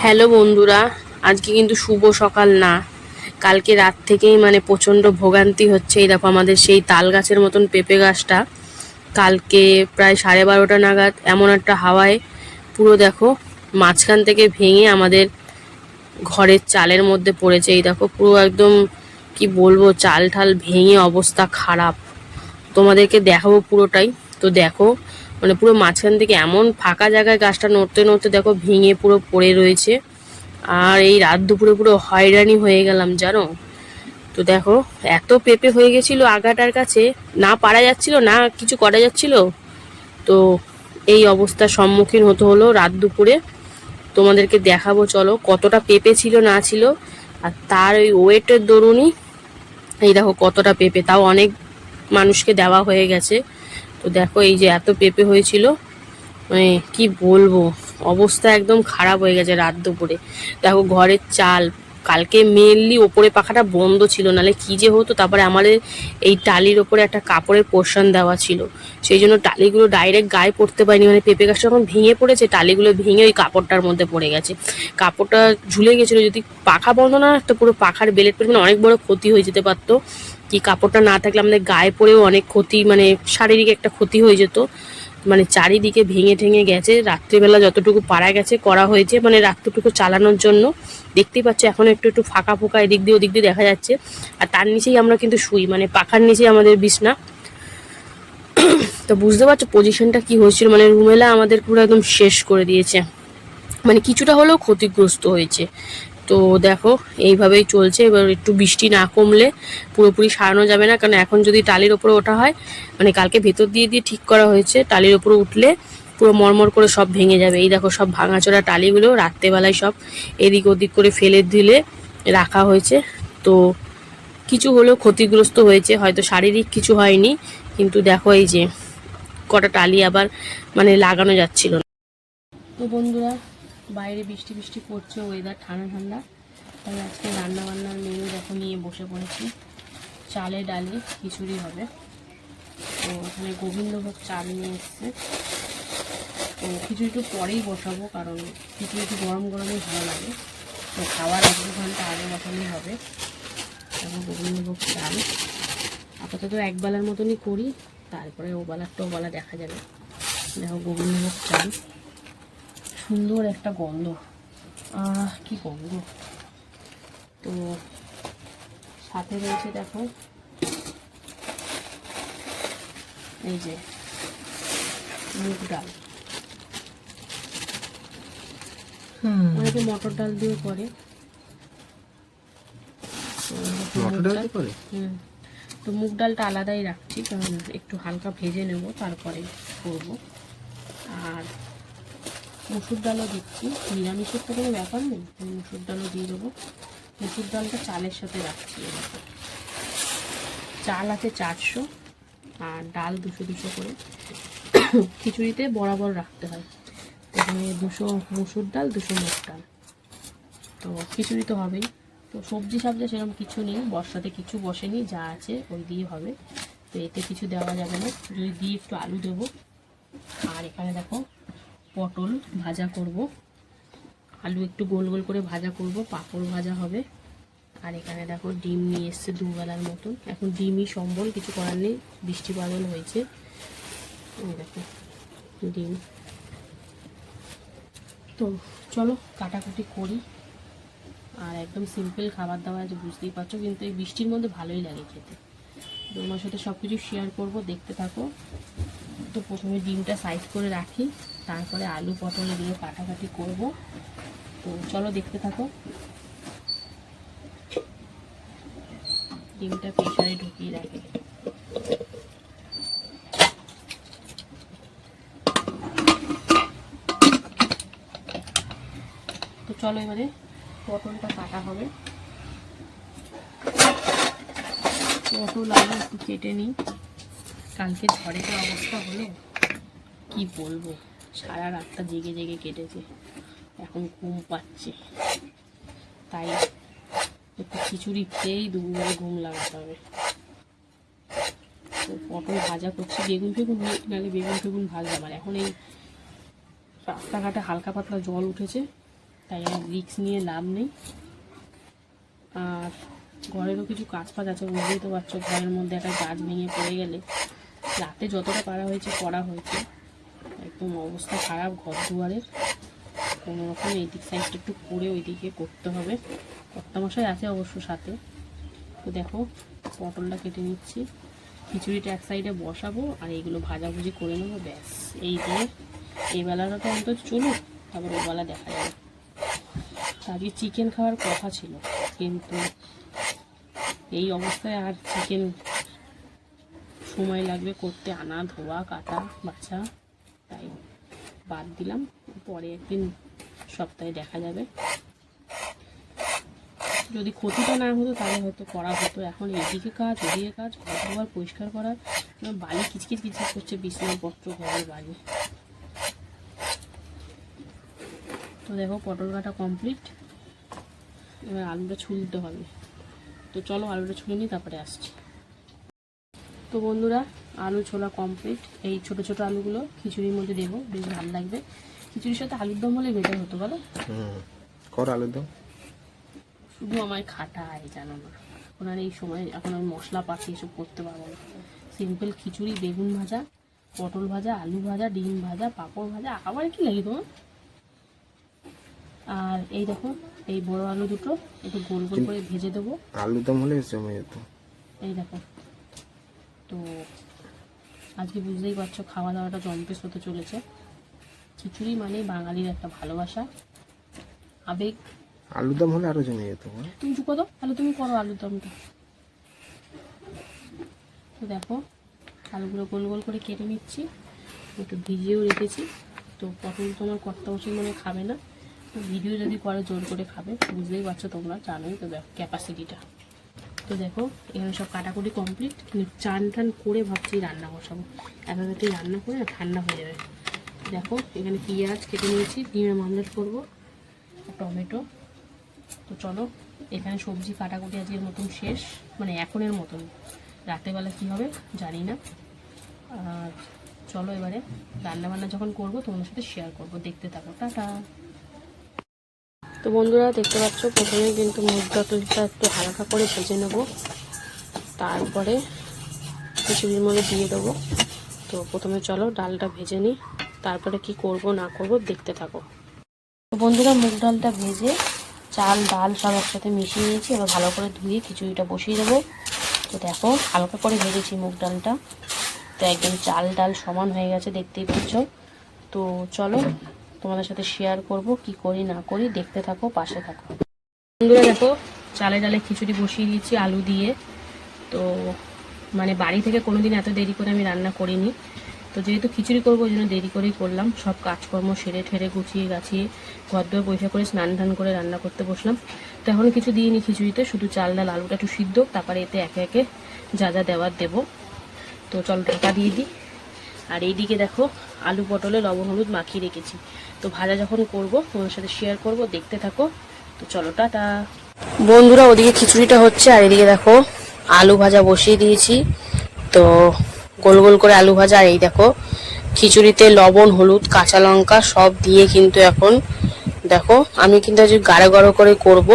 Hello বন্ধুরা, আজকে কিন্তু শুভ সকাল না, কালকে রাত থেকেই মানে প্রচণ্ড ভোগান্তি হচ্ছে। এই দেখো আমাদের সেই তাল গাছের মতন পেঁপে গাছটা কালকে প্রায় 12:30 নাগাদ এমন একটা হাওয়ায় পুরো দেখো মাঝখান থেকে ভেঙে আমাদের ঘরের চালের মধ্যে পড়েছে। এই দেখো পুরো একদম কি বলবো, চাল ঠাল ভেঙে অবস্থা খারাপ। তোমাদেরকে দেখাবো পুরোটাই। তো দেখো মানে পুরো মাঝখান থেকে এমন ফাঁকা জায়গায় গাছটা নড়তে নড়তে দেখো ভেঙে পুরো পড়ে রয়েছে। আর এই রাত দুপুরে পুরো হয়রানি হয়ে গেলাম জানো। তো দেখো এত পেঁপে হয়ে গেছিল আগাটার কাছে, না পারা যাচ্ছিল না কিছু করা যাচ্ছিল। তো এই অবস্থার সম্মুখীন হতে হলো রাত দুপুরে। তোমাদেরকে দেখাবো চলো কতটা পেঁপে ছিল না ছিল, আর তার ওই ওয়েটের দরুনই এই দেখো কতটা পেঁপে, তাও অনেক মানুষকে দেওয়া হয়ে গেছে। তো দেখো এই যে এত পেঁপে হয়েছিল, মানে কি বলবো, অবস্থা একদম খারাপ হয়ে গেছে রাত দুপুরে। দেখো ঘরের চাল কালকে মেনলি ওপরে পাখাটা বন্ধ ছিল, নালে কি যে হতো। তারপরে আমাদের এই টালির ওপরে একটা কাপড়ের পোর্শন দেওয়া ছিল, সেই জন্য টালিগুলো ডাইরেক্ট গায়ে পড়তে পারিনি। মানে পেঁপে গাছটা যখন ভেঙে পড়েছে টালিগুলো ভেঙে ওই কাপড়টার মধ্যে পড়ে গেছে, কাপড়টা ঝুলে গেছিলো। যদি পাখা বন্ধ না রাখতো পুরো পাখার বেলেট পরিমাণে অনেক বড় ক্ষতি হয়ে যেতে পারতো। কি কাপড়টা না থাকলে আমাদের গায়ে পড়েও অনেক ক্ষতি, মানে শারীরিক একটা ক্ষতি হয়ে যেত। মানে চারিদিকে ভেঙে ঠেঙে গেছে। রাত্রিবেলা যতটুকু পারা গেছে করা হয়েছে, মানে রাত্রিটুকু চালানোর জন্য। দেখতেই পাচ্ছ এখন একটু একটু ফাঁকা ফোঁকা এদিক দিয়ে ওদিক দিয়ে দেখা যাচ্ছে। আর তার নিচেই আমরা কিন্তু শুই, মানে পাখার নিচেই আমাদের বিছনা। তো বুঝতে পারছো পজিশনটা কি হয়েছিল, মানে রুমেলা আমাদের পুরো একদম শেষ করে দিয়েছে, মানে কিছুটা হলেও ক্ষতিগ্রস্ত হয়েছে। তো দেখো এইভাবেই চলছে। এবার একটু বৃষ্টি না কমলে পুরোপুরি সারানো যাবে না, কারণ এখন যদি টালির ওপরে ওঠা হয়, মানে কালকে ভেতর দিয়ে দিয়ে ঠিক করা হয়েছে, টালির ওপরে উঠলে পুরো মরমর করে সব ভেঙে যাবে। এই দেখো সব ভাঙাচোরা টালিগুলো রাত্রেবেলায় সব এদিক ওদিক করে ফেলে দিলে রাখা হয়েছে। তো কিছু হলেও ক্ষতিগ্রস্ত হয়েছে, হয়তো শারীরিক কিছু হয়নি, কিন্তু দেখো এই যে কটা টালি আবার মানে লাগানো যাচ্ছিল না। তো বন্ধুরা, বাইরে বৃষ্টি বৃষ্টি পড়ছে, ওয়েদার ঠান্ডা ঠান্ডা, তাই আজকে রান্না বান্নার মেনু দেখো নিয়ে বসে পড়েছি। চালে ডালে খিচুড়ি হবে। তো ওখানে গোবিন্দভোগ চাল নিয়ে এসছে। তো খিচুড়ি একটু পরেই বসাবো, কারণ খিচুড়ি একটু গরম গরমই ভালো লাগে। তো খাওয়ার 1-2 ঘন্টা আগে বসালেই হবে। তারপর গোবিন্দভোগ চাল আপাতত একবেলার মতনই করি, তারপরে ওবেলা দেখা যাবে। দেখো গোবিন্দভোগ চাল, সুন্দর একটা গন্ধ, কি গন্ধ। তো সাথে রয়েছে দেখো এই যে মুগ ডাল, অনেকে মটর ডাল দিয়ে করে। তো মুগ ডালটা আলাদাই রাখছি, কারণ একটু হালকা ভেজে নেব তারপরে করব। আর মুসুর ডালও দিচ্ছি, নিরামিষের তো কোনো ব্যাপার নেই, মুসুর ডালও দিয়ে দেবো। মুসুর ডালটা চালের সাথে রাখছি। চাল আছে 400 আর ডাল 200 করে। খিচুড়িতে বরাবর রাখতে হয়, এখানে 200 মুসুর ডাল 200 মুগ ডাল। তো খিচুড়ি তো হবেই। তো সবজি সাবজা সেরকম কিছু নেই, বর্ষাতে কিছু বসেনি, যা আছে ওই দিয়ে হবে। তো এতে কিছু দেওয়া যাবে না, যদি দিয়ে একটু আলু দেবো। আর এখানে দেখো পটল ভাজা করব, আলু একটু গোল গোল করে ভাজা করব, পাঁপড় ভাজা হবে। আর এখানে দেখো ডিম নিয়ে এসছে 2 বেলার মতন। এখন ডিমই সম্বল, কিছু করার নেই, বৃষ্টি বাদল হয়েছে। দেখো ডিম। তো চলো কাটাকুটি করি। আর একদম সিম্পল খাবার দাবার আছে বুঝতেই পারছো, কিন্তু এই বৃষ্টির মধ্যে ভালোই লাগে খেতে। তোমার সাথে সব কিছু শেয়ার করবো, দেখতে থাকো। তো প্রথমে ডিমটা সাইজ করে রাখি, তারপরে আলু পটল এগুলো কাটাকাটি করব। তো চলো দেখতে থাকো। ডিমটা প্রেসারে ঢুকিয়ে রাখি। তো চলো এবারে পটলটা কাটা হবে। পটল আলু একটু কেটে নিই। কালকে ঝড়ে যে অবস্থা হলো কি বলবো, সারা রাতটা জেগে জেগে কেটেছে, এখন ঘুম পাচ্ছে। তাই একটু খিচুড়ি খেয়েই দুপুরে ঘুম লাগাতে হবে। তো পটল ভাজা করছি, বেগুন ফেগুন নেই, নাহলে বেগুন ফেগুন ভাজলাম। আর এখন এই রাস্তাঘাটে হালকা পাতলা জল উঠেছে, তাই আর রিস্ক নিয়ে লাভ নেই। আর ঘরেরও কিছু কাজ ফাজ আছে, বুঝতেই তো পারছো, ঘরের মধ্যে একটা গাছ ভেঙে পড়ে গেলে রাতে যতটা পারা হয়েছে করা হয়েছে, একদম অবস্থা খারাপ ঘর দুয়ারের। কোনো রকম এই দিক সাইডটা একটু করে ওইদিকে করতে হবে। কর্তামশাই আছে অবশ্য সাথে। তো দেখো পটলটা কেটে নিচ্ছি, খিচুড়িটা এক সাইডে বসাবো আর এইগুলো ভাজাভুজি করে নেবো, ব্যাস। এই দিয়ে এই বেলাটা তো অন্তত চলুক, তারপর ওবেলা দেখা যাবে। আজকে চিকেন খাওয়ার কথা ছিল, কিন্তু এই অবস্থায় আর চিকেন সময় লাগবে করতে, আনা ধোয়া কাটা বাছা, তাই বাদ দিলাম। পরে একদিন সপ্তাহে দেখা যাবে। যদি ক্ষতিটা না হতো তাহলে হয়তো করা হতো। এখন এদিকে কাজ ওদিকে কাজ, ঘর পরিষ্কার করার বালি কিচকিচ কিচকিচ করছে, বিছানাপত্র ঘরের বালি। তো দেখো পটল কাটা কমপ্লিট, এবার আলুটা ছুলতে হবে। তো চলো আলুটা ছুলে নিই, তারপরে আসছি। তো বন্ধুরা আলু ছোলা কমপ্লিট। এই ছোট ছোট আলুগুলো খিচুড়ির মধ্যে দেবো, বেশ ভালো লাগবে। খিচুড়ির সাথে আলুর দম হলে বেটার হতো, বলো? কর আলুর দম। শুধু আমায় খাটায়, জানো না, এখন আর এই সময় এখন আমি মশলা পাতি এসব করতে পারবো না। সিম্পল খিচুড়ি, বেগুন ভাজা, পটল ভাজা, আলু ভাজা, ডিম ভাজা, পাঁপড় ভাজা, আবার কি লাগে তোমার? আর এই দেখো এই বড় আলু দুটো একটু গোল গোল করে ভেজে দেবো। আলুর দম হলে জমে যেত। এই দেখো, তো আজকে বুঝতেই পারছো খাওয়া দাওয়াটা জম্পেশ হতে চলেছে। খিচুড়ি মানে বাঙালির একটা ভালোবাসা, আবেগ। আলুর দম হলে আরো জমে যেত। তুমি চুপো তো, তাহলে তুমি করো আলুর দমটা। তো দেখো আলুগুলো গোল গোল করে কেটে নিচ্ছি, একটু ভিজিয়েও রেখেছি। তো পটল তো আমার কর্তা বছর মনে খাবে না, তো ভিডিও যদি করে জোর করে খাবে, বুঝতেই পারছো, তোমরা জানোই তো ক্যাপাসিটিটা। তো দেখো এখানে সব কাটাকুটি কমপ্লিট, কিন্তু চান টান করে ভাবছি রান্না বসাবো। একাধারে রান্না করে ঠান্ডা হয়ে যাবে। দেখো এখানে পেঁয়াজ কেটে নিয়েছি, ডিমের মামলেট করবো, টমেটো। তো চলো এখানে সবজি কাটাকুটি আজকের মতন শেষ, মানে এখনের মতন। রাতেরবেলা কী হবে জানি না। আর চলো এবারে রান্নাবান্না যখন করবো তোমাদের সাথে শেয়ার করবো, দেখতে থাকো, টাটা। তো বন্ধুরা দেখতে পাচ্ছ প্রথমে কিন্তু মুগ ডালটা একটু হালকা করে ভেজে নেব, তারপরে খিচুড়ির মধ্যে দিয়ে দেবো। তো প্রথমে চলো ডালটা ভেজে নিই, তারপরে কি করব না করব দেখতে থাকো। তো বন্ধুরা মুগ ডালটা ভেজে চাল ডাল সব একসাথে মিশিয়ে নিয়েছি, এবার ভালো করে ধুয়ে খিচুড়িটা বসিয়ে দেবো। তো দেখো হালকা করে ভেজেছি মুগ ডালটা, তো একদম চাল ডাল সমান হয়ে গেছে, দেখতেই পাচ্ছ। তো চলো তোমাদের সাথে শেয়ার করব কি করি না করি, দেখতে থাকো, পাশে থাকো। বন্ধুরা দেখো চালে ডালে খিচুড়ি বসিয়ে দিয়েছি আলু দিয়ে। তো মানে বাড়ি থেকে কোনোদিন এত দেরি করে আমি রান্না করিনি, তো যেহেতু খিচুড়ি করবো ওই জন্য দেরি করেই করলাম। সব কাজকর্ম সেরে ঠেরে গুছিয়ে গাছিয়ে ঘর দোয়ার পরিষ্কার করে স্নান টান করে রান্না করতে বসলাম। তো এখনও কিছু দিইনি খিচুড়িতে, শুধু চাল ডাল আলুটা একটু সিদ্ধ, তারপরে এতে একে একে যা যা দেওয়ার দেবো। তো চল ঢাকা দিয়ে দিই। আর এইদিকে দেখো আলু পটলে লবণ হলুদ মাখিয়ে রেখেছি, তো ভাজা যখন করব তোমাদের সাথে শেয়ার করব, দেখতে থাকো। তো চলো টাটা। বন্ধুরা ওদিকে খিচুড়িটা হচ্ছে, আর এদিকে দেখো আলু ভাজা বসিয়ে দিয়েছি। তো গোল গোল করে আলু ভাজা, আর এই দেখো খিচুড়িতে লবণ হলুদ কাঁচা লঙ্কা সব দিয়ে কিন্তু এখন দেখো আমি কিন্তু আজ গাঢ় গাঢ় করে করব,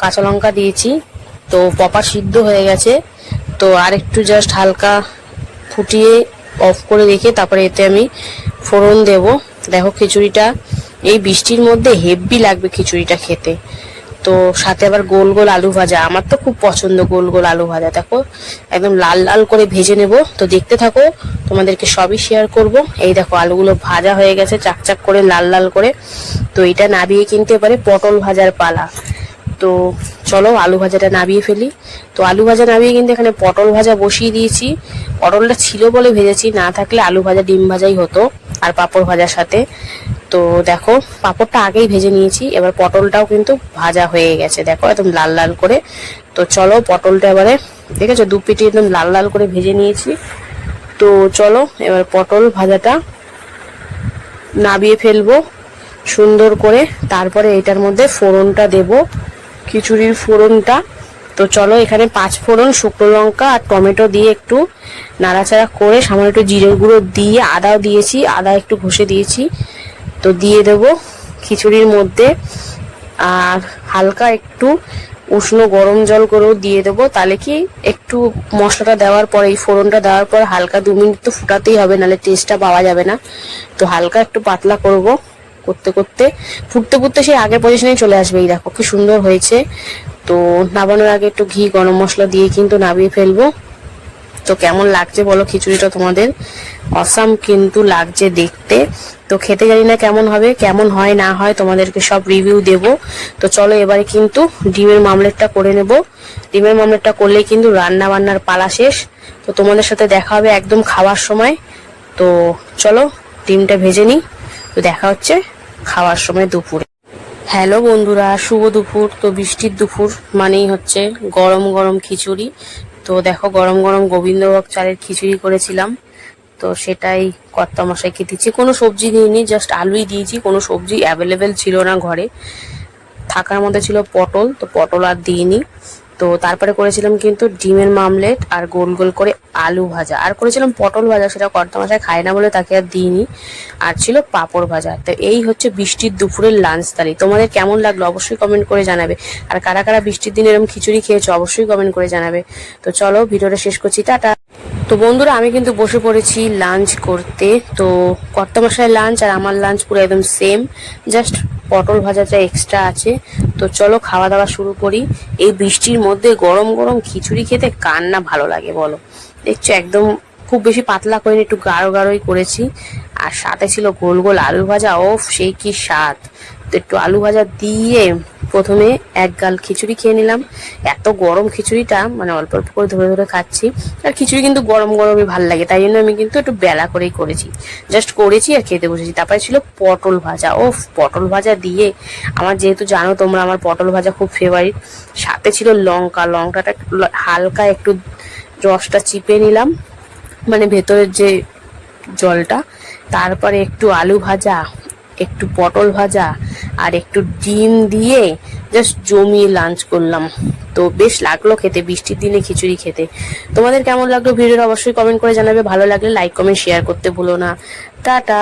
কাঁচা লঙ্কা দিয়েছি। তো পপা সিদ্ধ হয়ে গেছে, তো আর একটু জাস্ট হালকা ফুটিয়ে অফ করে রেখে তারপরে এতে আমি ফোড়ন দেব। দেখো খিচুড়িটা এই বৃষ্টির মধ্যে হেভি লাগবে খিচুড়িটা খেতে। তো সাথে আবার গোল গোল আলু ভাজা, আমার তো খুব পছন্দ গোল গোল আলু ভাজা। দেখো একদম লাল লাল করে ভেজে নেব, তো দেখতে থাকো, তোমাদেরকে সবই শেয়ার করব। এই দেখো আলুগুলো ভাজা হয়ে গেছে চাকচাক করে লাল লাল করে। তো এটা নাবিয়ে কিন্তু এবারে পটল ভাজার পালা। তো চলো আলু ভাজাটা নাবিয়ে ফেলি। তো আলু ভাজা নাবিয়ে কিন্তু এখানে পটল ভাজা বসিয়ে দিয়েছি। পটলটা ছিল বলে ভেজেছি, না থাকলে আলু ভাজা ডিম ভাজাই হতো আর পাঁপড় ভাজার সাথে। তো দেখো পাঁপড়টা আগেই ভেজে নিয়েছি, এবার পটলটাও কিন্তু ভাজা হয়ে গেছে, দেখো একদম লাল লাল করে। তো চলো পটলটা এবারে দেখেছো দু পিঠে একদম লাল লাল করে ভেজে নিয়েছি। তো চলো এবার পটল ভাজাটা নাবিয়ে ফেলবো সুন্দর করে, তারপরে এটার মধ্যে ফোড়নটা দেব, খিচুড়ির ফোড়নটা। তো চলো এখানে 5 ফোড়ন, শুকনো লঙ্কা আর টমেটো দিয়ে একটু নাড়াচাড়া করে সামান্য একটু জিরের গুঁড়ো দিয়ে আদাও দিয়েছি, আদা একটু ঘষে দিয়েছি। তো দিয়ে দেবো খিচুড়ির মধ্যে। আর হালকা একটু উষ্ণ গরম জল করেও দিয়ে দেবো, তাহলে কি একটু মশলাটা দেওয়ার পর, এই ফোড়নটা দেওয়ার পর হালকা 2 মিনিট তো ফুটাতেই হবে, নাহলে টেস্টটা পাওয়া যাবে না। তো হালকা একটু পাতলা করব, করতে করতে ফুটতে ফুটতে সেই আগের পজিশনেই চলে আসবে। এই দেখো কি সুন্দর হয়েছে। তো নামানোর আগে একটু ঘি গরম মশলা দিয়ে কিন্তু নামিয়ে ফেলবো। তো কেমন লাগছে বলো খিচুড়িটা তোমাদের? অসাম কিন্তু লাগছে দেখতে। তো খেতে জানি না কেমন হবে, কেমন হয় না হয় তোমাদেরকে সব রিভিউ দেব। তো চলো এবারে কিন্তু ডিমের মামলেটটা করে নেব। ডিমের মামলেটটা করলে কিন্তু রান্না বান্নার পালা শেষ। তো তোমাদের সাথে দেখা হবে একদম খাওয়ার সময়। তো চলো ডিমটা ভেজে নিই। তো দেখা হচ্ছে খাওয়ার সময় দুপুরে। হ্যালো বন্ধুরা, শুভ দুপুর। তো বৃষ্টির দুপুর মানেই হচ্ছে গরম গরম খিচুড়ি। তো দেখো গরম গরম গোবিন্দভোগ চালের খিচুড়ি করেছিলাম। তো সেটাই কর্তামশাইকে দিচ্ছি। কোনো সবজি দিইনি, জাস্ট আলুই দিয়েছি। কোনো সবজি অ্যাভেলেবেল ছিল না ঘরে, থাকার মধ্যে ছিল পটল, তো পটল আর দিইনি। তো তারপরে করেছিলাম কিন্তু ডিমের মামলেট আর গোল গোল করে আলু ভাজা, আর করেছিলাম পটল ভাজা, সেটা কর্তামশাই খায় না বলে তাকে আর দিইনি। আর ছিল পাঁপড় ভাজা। তো এই হচ্ছে বৃষ্টির দুপুরের লাঞ্চ থালি। তোমাদের কেমন লাগলো অবশ্যই কমেন্ট করে জানাবে। আর কারা কারা বৃষ্টির দিনে এরকম খিচুড়ি খেয়েছো অবশ্যই কমেন্ট করে জানাবে। তো চলো ভিডিওটা শেষ করছি, টাটা। তো বন্ধুরা আমি কিন্তু বসে পড়েছি লাঞ্চ করতে। তো কর্তামশাইয়ের লাঞ্চ আর আমার লাঞ্চ পুরো একদম সেম, জাস্ট পটল ভাজাটা এক্সট্রা আছে। তো চলো খাওয়া দাওয়া শুরু করি। এই বৃষ্টির মধ্যে গরম গরম খিচুড়ি খেতে কার না ভালো লাগে বলো? দেখছো একদম খুব বেশি পাতলা করিনি, একটু গাঢ় গাঢ়ই করেছি। আর সাথে ছিল গোল গোল আলু ভাজা, ওফ সেই কি স্বাদ। তো একটু আলু ভাজা দিয়ে প্রথমে এক গাল খিচুড়ি খেয়ে নিলাম। এত গরম খিচুড়িটা, মানে অল্প অল্প করে ধরে ধরে খাচ্ছি। আর খিচুড়ি কিন্তু গরম গরমই ভাল লাগে, তাই জন্য আমি কিন্তু একটু বেলা করেই করেছি, জাস্ট করেছি আর খেতে বসেছি। তারপরে ছিল পটল ভাজা, ওফ পটল ভাজা দিয়ে, আমার যেহেতু জানো তোমরা আমার পটল ভাজা খুব ফেভারিট। সাথে ছিল লঙ্কাটা হালকা একটু রসটা চিপে নিলাম, মানে ভেতরের যে জলটা। তারপরে একটু আলু ভাজা, একটু পটল ভাজা আর একটু ডিম দিয়ে জাস্ট জমিয়ে লাঞ্চ করলাম। তো বেশ লাগলো খেতে, বৃষ্টির দিনে খিচুড়ি খেতে। তোমাদের কেমন লাগলো ভিডিওটা অবশ্যই কমেন্ট করে জানাবে। ভালো লাগলে লাইক কমেন্ট শেয়ার করতে ভুলো না। টাটা।